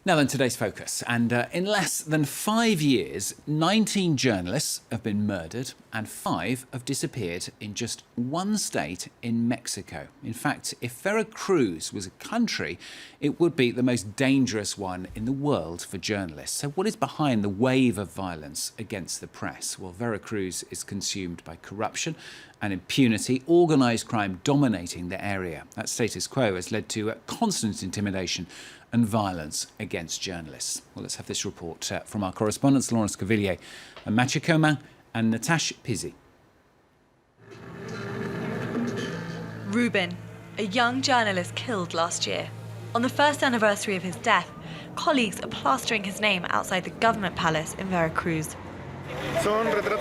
Now then, today's focus. And in less than 5 years, 19 journalists have been murdered and 5 have disappeared in just one state in Mexico. In fact, if Veracruz was a country, it would be the most dangerous one in the world for journalists. So what is behind the wave of violence against the press? Well, Veracruz is consumed by corruption and impunity, organised crime dominating the area. That status quo has led to constant intimidation and violence against journalists. Well, let's have this report from our correspondents, Lawrence Cavillier and Mathieu Comin and Natasha Pizzi. Ruben, a young journalist killed last year. On the first anniversary of his death, colleagues are plastering his name outside the government palace in Veracruz.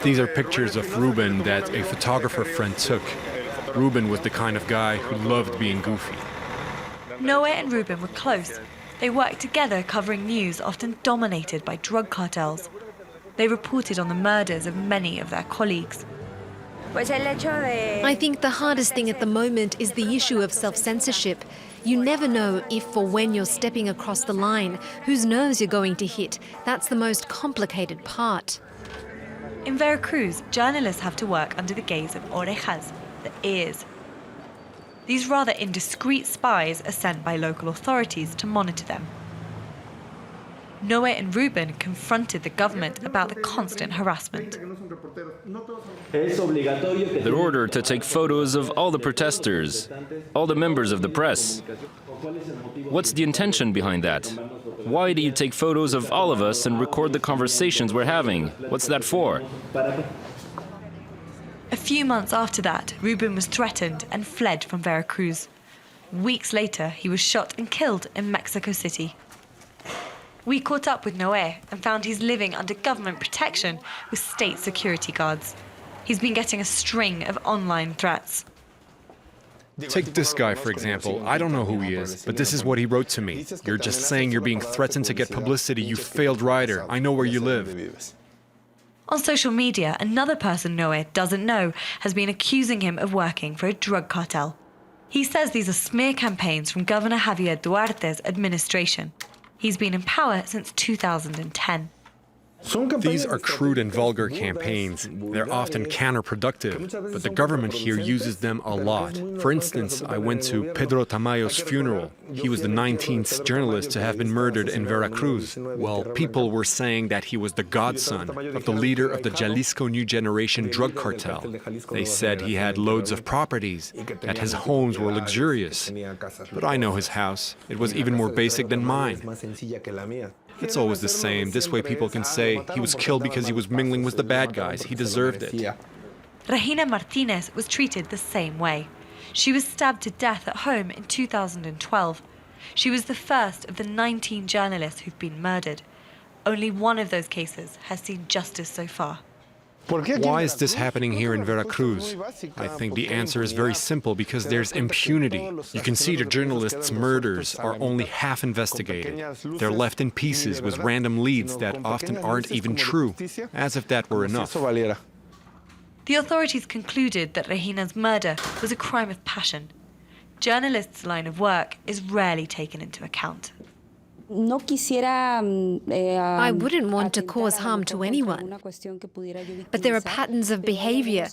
These are pictures of Ruben that a photographer friend took. Ruben was the kind of guy who loved being goofy. Noé and Ruben were close. They worked together covering news often dominated by drug cartels. They reported on the murders of many of their colleagues. I think the hardest thing at the moment is the issue of self-censorship. You never know if or when you're stepping across the line, whose nerves you're going to hit. That's the most complicated part. In Veracruz, journalists have to work under the gaze of orejas, the ears. These rather indiscreet spies are sent by local authorities to monitor them. Noé and Ruben confronted the government about the constant harassment. They're ordered to take photos of all the protesters, all the members of the press. What's the intention behind that? Why do you take photos of all of us and record the conversations we're having? What's that for? A few months after that, Ruben was threatened and fled from Veracruz. Weeks later, he was shot and killed in Mexico City. We caught up with Noé and found he's living under government protection with state security guards. He's been getting a string of online threats. Take this guy, for example. I don't know who he is, but this is what he wrote to me. You're just saying you're being threatened to get publicity, you failed writer. I know where you live. On social media, another person Noé doesn't know has been accusing him of working for a drug cartel. He says these are smear campaigns from Governor Javier Duarte's administration. He's been in power since 2010. These are crude and vulgar campaigns. They're often counterproductive, but the government here uses them a lot. For instance, I went to Pedro Tamayo's funeral. He was the 19th journalist to have been murdered in Veracruz. Well, people were saying that he was the godson of the leader of the Jalisco New Generation drug cartel. They said he had loads of properties, that his homes were luxurious. But I know his house. It was even more basic than mine. It's always the same. This way people can say he was killed because he was mingling with the bad guys. He deserved it. Regina Martinez was treated the same way. She was stabbed to death at home in 2012. She was the first of the 19 journalists who've been murdered. Only one of those cases has seen justice so far. Why is this happening here in Veracruz? I think the answer is very simple, because there's impunity. You can see the journalists' murders are only half investigated. They're left in pieces with random leads that often aren't even true, as if that were enough. The authorities concluded that Regina's murder was a crime of passion. Journalists' line of work is rarely taken into account. I wouldn't want to cause harm to anyone, but there are patterns of behavior,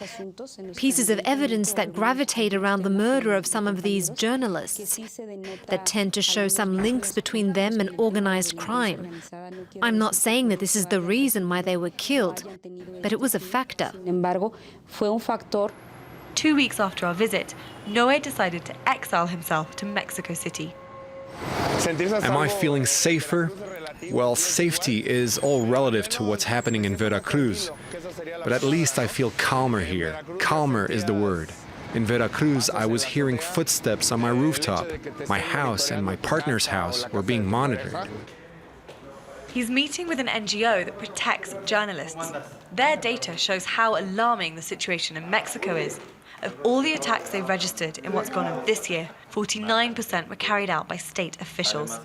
pieces of evidence that gravitate around the murder of some of these journalists that tend to show some links between them and organized crime. I'm not saying that this is the reason why they were killed, but it was a factor. 2 weeks after our visit, Noé decided to exile himself to Mexico City. Am I feeling safer? Well, safety is all relative to what's happening in Veracruz. But at least I feel calmer here. Calmer is the word. In Veracruz, I was hearing footsteps on my rooftop. My house and my partner's house were being monitored. He's meeting with an NGO that protects journalists. Their data shows how alarming the situation in Mexico is. Of all the attacks they've registered in what's gone on this year, 49% were carried out by state officials.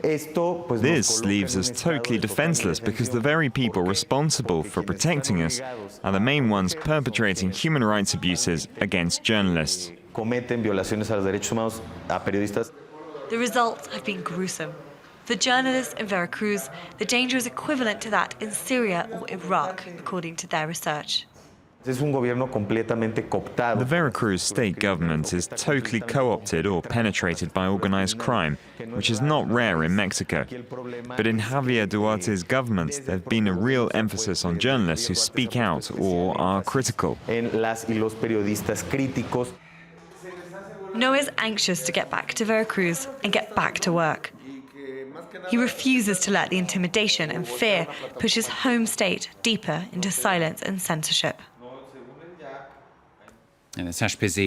This leaves us totally defenseless, because the very people responsible for protecting us are the main ones perpetrating human rights abuses against journalists. The results have been gruesome. For journalists in Veracruz, the danger is equivalent to that in Syria or Iraq, according to their research. The Veracruz state government is totally co-opted or penetrated by organized crime, which is not rare in Mexico. But in Javier Duarte's government, there's been a real emphasis on journalists who speak out or are critical. Noé is anxious to get back to Veracruz and get back to work. He refuses to let the intimidation and fear push his home state deeper into silence and censorship. And Natasha Pizzi